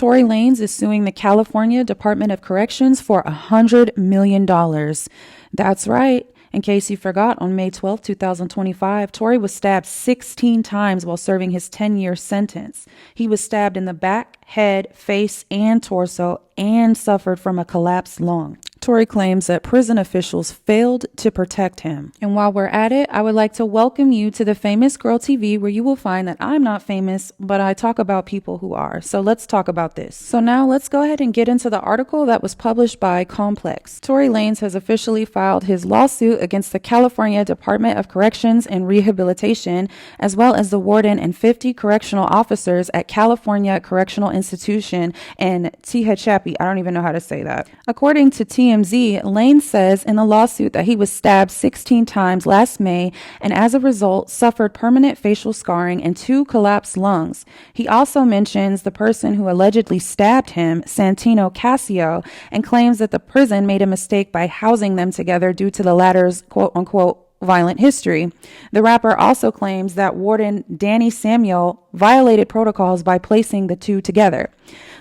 Tory Lanez is suing the California Department of Corrections for $100 million. That's right. In case you forgot, on May 12, 2025, Tory was stabbed 16 times while serving his 10-year sentence. He was stabbed in the back, head, face, and torso, and suffered from a collapsed lung. Tory claims that prison officials failed to protect him. And while we're at it, I would like to welcome you to the Famous Girl TV, where you will find that I'm not famous, but I talk about people who are. So let's talk about this. So now let's go ahead and get into the article that was published by Complex. Tory Lanez has officially filed his lawsuit against the California Department of Corrections and Rehabilitation, as well as the warden and 50 correctional officers at California Correctional Institution in Tehachapi. I don't even know how to say that. According to TMZ, Lanez says in the lawsuit that he was stabbed 16 times last May and as a result suffered permanent facial scarring and 2 collapsed lungs. He also mentions the person who allegedly stabbed him, Santino Casio, and claims that the prison made a mistake by housing them together due to the latter's quote-unquote violent history. The rapper also claims that Warden Danny Samuel violated protocols by placing the two together.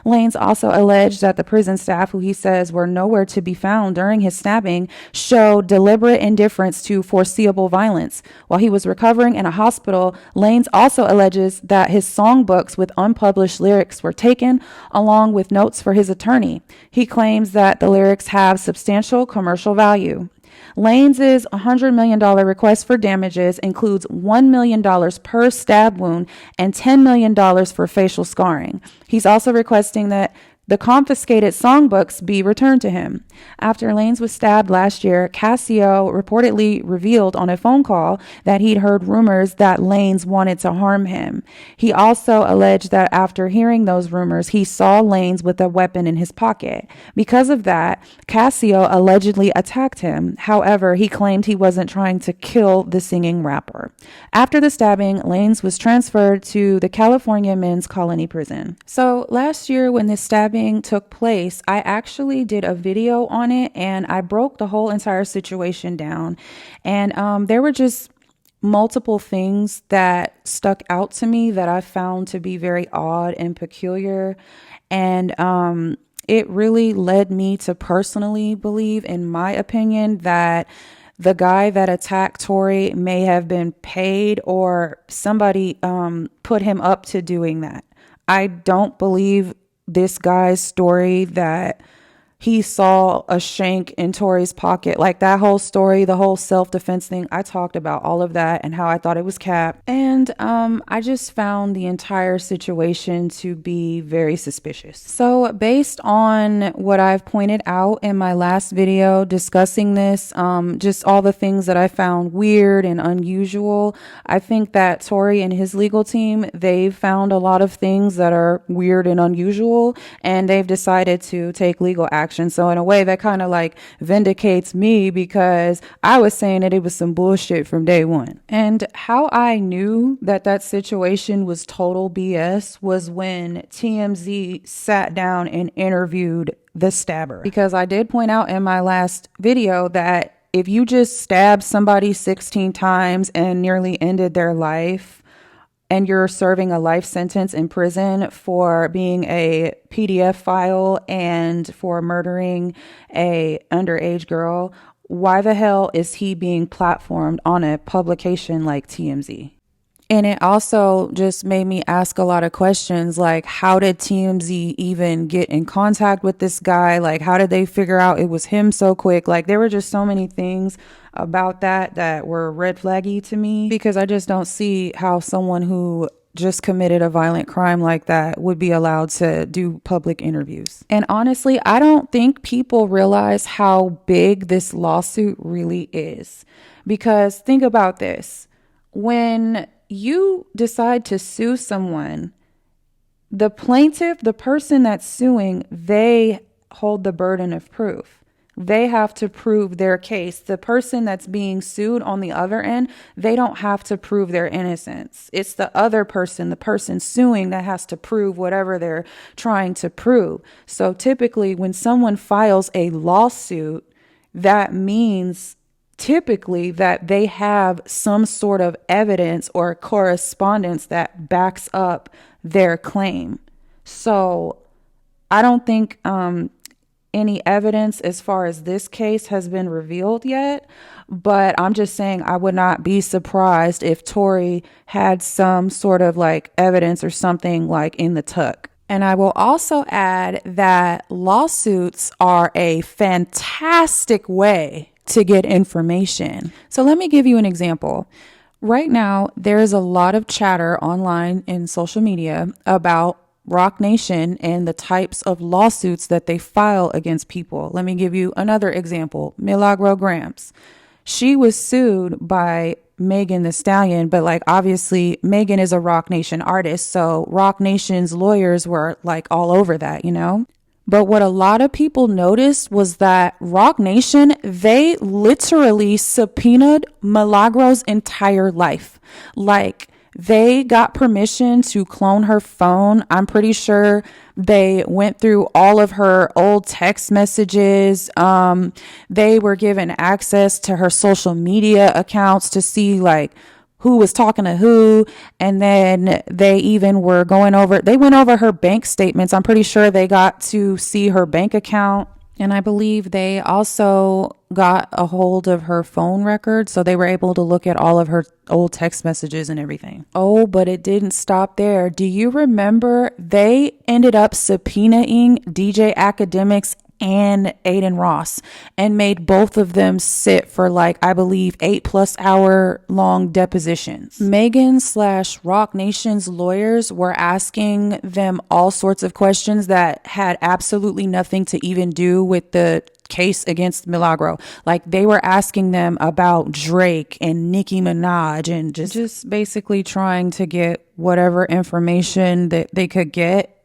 Lanez also alleged that the prison staff, who he says were nowhere to be found during his stabbing, showed deliberate indifference to foreseeable violence. While he was recovering in a hospital, Lanez also alleges that his songbooks with unpublished lyrics were taken, along with notes for his attorney. He claims that the lyrics have substantial commercial value. Lanez's $100 million request for damages includes $1 million per stab wound and $10 million for facial scarring. He's also requesting that the confiscated songbooks be returned to him. After Lanez was stabbed last year, Casio reportedly revealed on a phone call that he'd heard rumors that Lanez wanted to harm him. He also alleged that after hearing those rumors, he saw Lanez with a weapon in his pocket. Because of that, Casio allegedly attacked him. However, he claimed he wasn't trying to kill the singing rapper. After the stabbing, Lanez was transferred to the California Men's Colony Prison. So last year, when this stabbing took place, I actually did a video on it and I broke the whole entire situation down. And there were just multiple things that stuck out to me that I found to be very odd and peculiar. And it really led me to personally believe, in my opinion, that the guy that attacked Tory may have been paid or somebody put him up to doing that. I don't believe this guy's story that he saw a shank in Tory's pocket. Like that whole story, the whole self-defense thing, I talked about all of that and how I thought it was cap. And I just found the entire situation to be very suspicious. So based on what I've pointed out in my last video discussing this, just all the things that I found weird and unusual, I think that Tory and his legal team, they've found a lot of things that are weird and unusual, and they've decided to take legal action. So in a way that kind of like vindicates me, because I was saying that it was some bullshit from day one. And how I knew that that situation was total BS was when TMZ sat down and interviewed the stabber. Because I did point out in my last video that if you just stab somebody 16 times and nearly ended their life, and you're serving a life sentence in prison for being a PDF file and for murdering a underage girl, why the hell is he being platformed on a publication like TMZ? And it also just made me ask a lot of questions, like, how did TMZ even get in contact with this guy? Like, how did they figure out it was him so quick? Like, there were just so many things about that were red flaggy to me, because I just don't see how someone who just committed a violent crime like that would be allowed to do public interviews. And honestly, I don't think people realize how big this lawsuit really is. Because think about this. When you decide to sue someone, the plaintiff, the person that's suing, they hold the burden of proof. They have to prove their case. The person that's being sued on the other end, they don't have to prove their innocence. It's the other person, the person suing, that has to prove whatever they're trying to prove. So typically when someone files a lawsuit, that means typically that they have some sort of evidence or correspondence that backs up their claim. So I don't think any evidence as far as this case has been revealed yet, but I'm just saying I would not be surprised if Tory had some sort of like evidence or something like in the tuck. And I will also add that lawsuits are a fantastic way to get information. So let me give you an example. Right now, there's a lot of chatter online in social media about Rock Nation and the types of lawsuits that they file against people. Let me give you another example. Milagro Grams. She was sued by Megan Thee Stallion, but like obviously Megan is a Rock Nation artist, so Rock Nation's lawyers were like all over that, you know? But what a lot of people noticed was that Rock Nation, they literally subpoenaed Milagro's entire life. Like, they got permission to clone her phone. I'm pretty sure they went through all of her old text messages. They were given access to her social media accounts to see like who was talking to who. And then they even were they went over her bank statements. I'm pretty sure they got to see her bank account. And I believe they also got a hold of her phone records, so they were able to look at all of her old text messages and everything. Oh, but it didn't stop there. Do you remember they ended up subpoenaing DJ Academics and Aiden Ross and made both of them sit for like, I believe, 8+ hour long depositions. Megan/Rock Nation's lawyers were asking them all sorts of questions that had absolutely nothing to even do with the case against Milagro. Like they were asking them about Drake and Nicki Minaj and just basically trying to get whatever information that they could get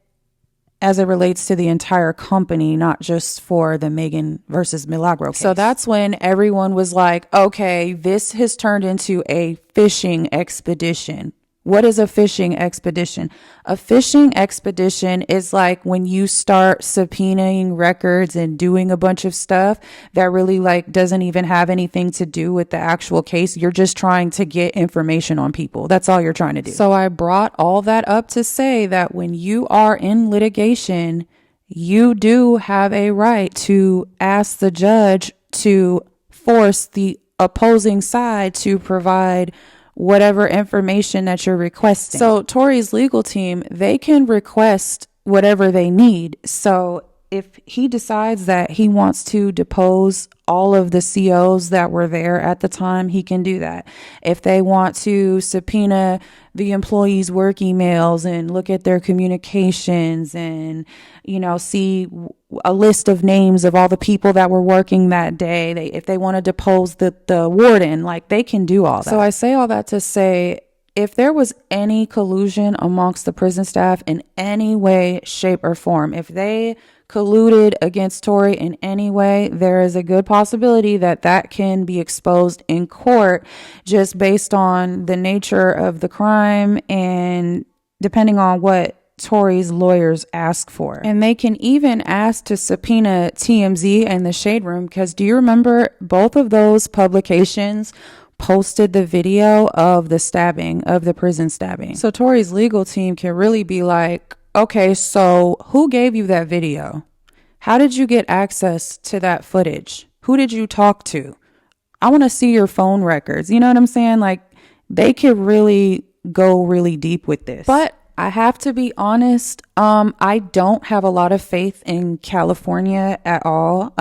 as it relates to the entire company, not just for the Megan versus Milagro case. So that's when everyone was like, okay, this has turned into a fishing expedition. What is a fishing expedition? A fishing expedition is like when you start subpoenaing records and doing a bunch of stuff that really like doesn't even have anything to do with the actual case. You're just trying to get information on people. That's all you're trying to do. So I brought all that up to say that when you are in litigation, you do have a right to ask the judge to force the opposing side to provide whatever information that you're requesting. So Tory's legal team, they can request whatever they need. So if he decides that he wants to depose all of the COs that were there at the time, he can do that. If they want to subpoena the employees' work emails and look at their communications and, you know, see a list of names of all the people that were working that day, if they want to depose the warden, like they can do all that. So I say all that to say, if there was any collusion amongst the prison staff in any way, shape, or form, if they colluded against Tory in any way, there is a good possibility that that can be exposed in court just based on the nature of the crime and depending on what Tory's lawyers ask for. And they can even ask to subpoena TMZ and the Shade Room, because do you remember both of those publications posted the video of the stabbing, of the prison stabbing? So Tory's legal team can really be like, okay, so who gave you that video? How did you get access to that footage? Who did you talk to? I want to see your phone records. You know what I'm saying? Like they could really go really deep with this. But I have to be honest, I don't have a lot of faith in California at all.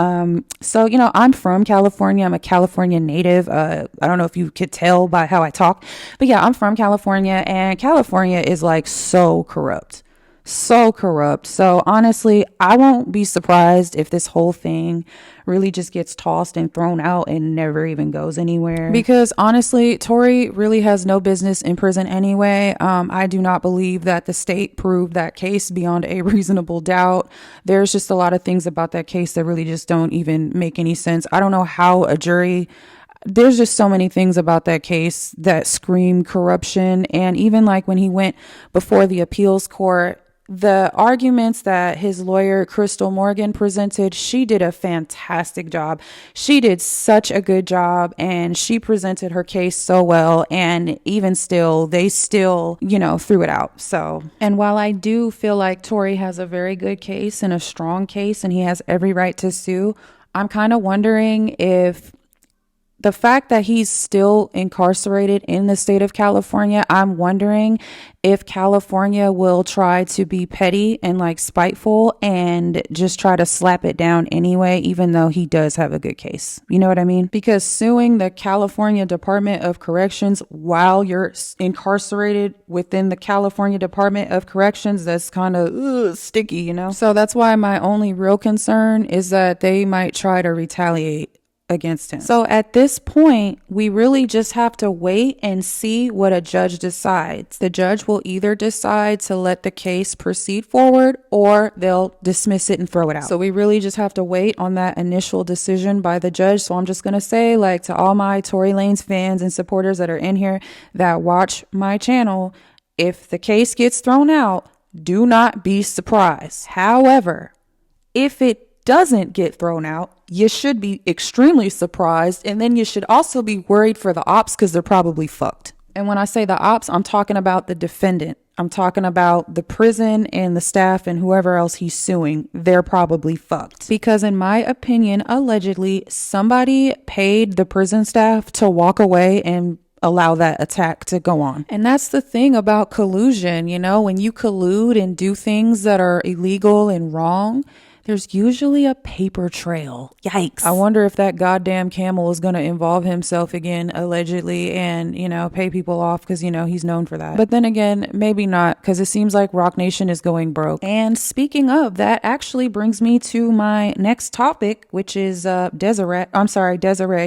So, you know, I'm from California. I'm a California native. I don't know if you could tell by how I talk, but yeah, I'm from California, and California is like so corrupt. So honestly, I won't be surprised if this whole thing really just gets tossed and thrown out and never even goes anywhere. Because honestly, Tory really has no business in prison anyway. I do not believe that the state proved that case beyond a reasonable doubt. There's just a lot of things about that case that really just don't even make any sense. I don't know how a jury... There's just so many things about that case that scream corruption. And even like when he went before the appeals court, the arguments that his lawyer, Crystal Morgan, presented, she did a fantastic job. She did such a good job, and she presented her case so well. And even still, they still, threw it out. So, and while I do feel like Tory has a very good case and a strong case, and he has every right to sue, I'm kind of wondering if the fact that he's still incarcerated in the state of California, I'm wondering if California will try to be petty and spiteful and just try to slap it down anyway, even though he does have a good case. You know what I mean? Because suing the California Department of Corrections while you're incarcerated within the California Department of Corrections, that's kind of sticky, So that's why my only real concern is that they might try to retaliate against him. So at this point, we really just have to wait and see what a judge decides. The judge will either decide to let the case proceed forward or they'll dismiss it and throw it out. So we really just have to wait on that initial decision by the judge. So I'm just going to say, to all my Tory Lanez fans and supporters that are in here that watch my channel, if the case gets thrown out, do not be surprised. However, if it doesn't get thrown out, you should be extremely surprised, and then you should also be worried for the ops because they're probably fucked. And when I say the ops, I'm talking about the defendant. I'm talking about the prison and the staff and whoever else he's suing. They're probably fucked. Because in my opinion, allegedly, somebody paid the prison staff to walk away and allow that attack to go on. And that's the thing about collusion, when you collude and do things that are illegal and wrong, there's usually a paper trail. Yikes. I wonder if that goddamn camel is going to involve himself again, allegedly, and, pay people off because, he's known for that. But then again, maybe not, because it seems like Rock Nation is going broke. And speaking of, that actually brings me to my next topic, which is Desiree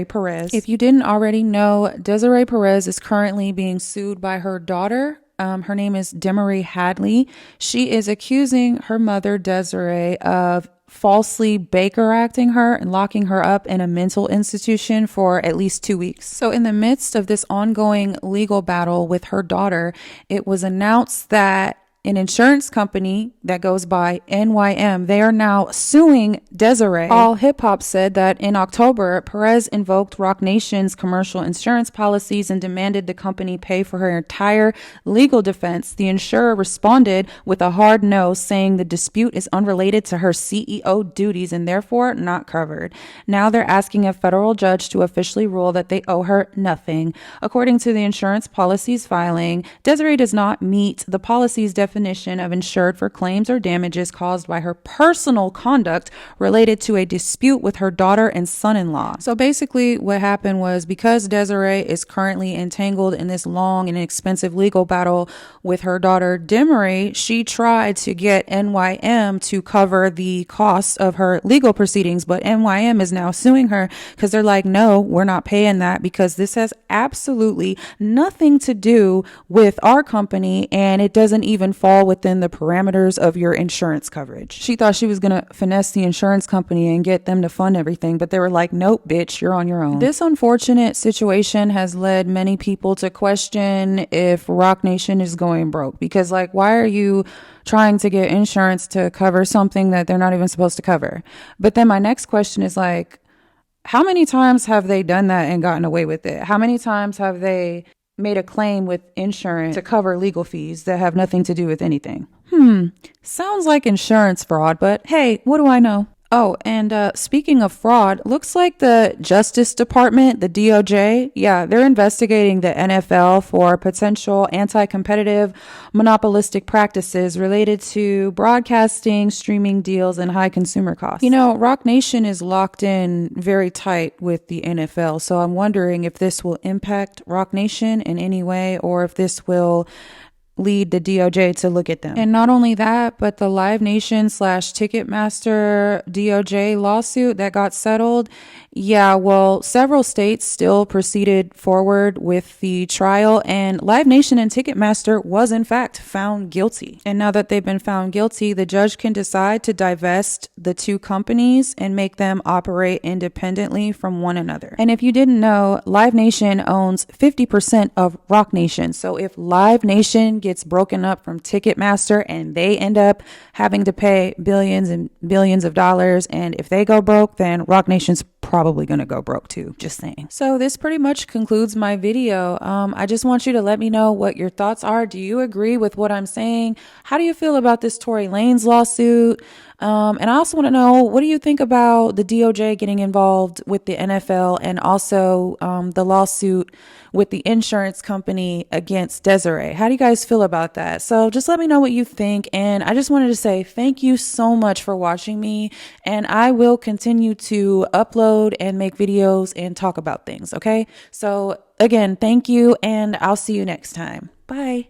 Perez. If you didn't already know, Desiree Perez is currently being sued by her daughter. Her name is Desiree Hadley. She is accusing her mother, Desiree, of falsely Baker acting her and locking her up in a mental institution for at least 2 weeks. So in the midst of this ongoing legal battle with her daughter, it was announced that an insurance company that goes by NYM, they are now suing Desiree. All Hip Hop said that in October, Perez invoked Rock Nation's commercial insurance policies and demanded the company pay for her entire legal defense. The insurer responded with a hard no, saying the dispute is unrelated to her CEO duties and therefore not covered. Now they're asking a federal judge to officially rule that they owe her nothing. According to the insurance policies filing, Desiree does not meet the policy's definition of insured for claims or damages caused by her personal conduct related to a dispute with her daughter and son-in-law. So basically what happened was, because Desiree is currently entangled in this long and expensive legal battle with her daughter Desiree, she tried to get NYM to cover the costs of her legal proceedings, but NYM is now suing her because they're like, no, we're not paying that because this has absolutely nothing to do with our company and it doesn't even fall within the parameters of your insurance coverage. She thought she was going to finesse the insurance company and get them to fund everything, but they were like, nope, bitch, you're on your own. This unfortunate situation has led many people to question if Rock Nation is going broke, because why are you trying to get insurance to cover something that they're not even supposed to cover? But then my next question is how many times have they done that and gotten away with it? How many times have they made a claim with insurance to cover legal fees that have nothing to do with anything? Sounds like insurance fraud, but hey, what do I know? Oh, and speaking of fraud, looks like the Justice Department, the DOJ, they're investigating the NFL for potential anti-competitive monopolistic practices related to broadcasting, streaming deals, and high consumer costs. Rock Nation is locked in very tight with the NFL, so I'm wondering if this will impact Rock Nation in any way, or if this will lead the DOJ to look at them. And not only that, but the Live Nation / Ticketmaster DOJ lawsuit that got settled, Yeah, well, several states still proceeded forward with the trial, and Live Nation and Ticketmaster was in fact found guilty. And now that they've been found guilty, the judge can decide to divest the two companies and make them operate independently from one another. And if you didn't know, Live Nation owns 50% of Rock Nation. So if Live Nation gets broken up from Ticketmaster and they end up having to pay billions and billions of dollars, and if they go broke, then Rock Nation's probably going to go broke too, just saying. So this pretty much concludes my video. I just want you to let me know what your thoughts are. Do you agree with what I'm saying? How do you feel about this Tory Lanez lawsuit? And I also want to know, what do you think about the DOJ getting involved with the NFL and also the lawsuit with the insurance company against Desiree? How do you guys feel about that? So just let me know what you think. And I just wanted to say thank you so much for watching me. And I will continue to upload and make videos and talk about things. Okay. So again, thank you. And I'll see you next time. Bye.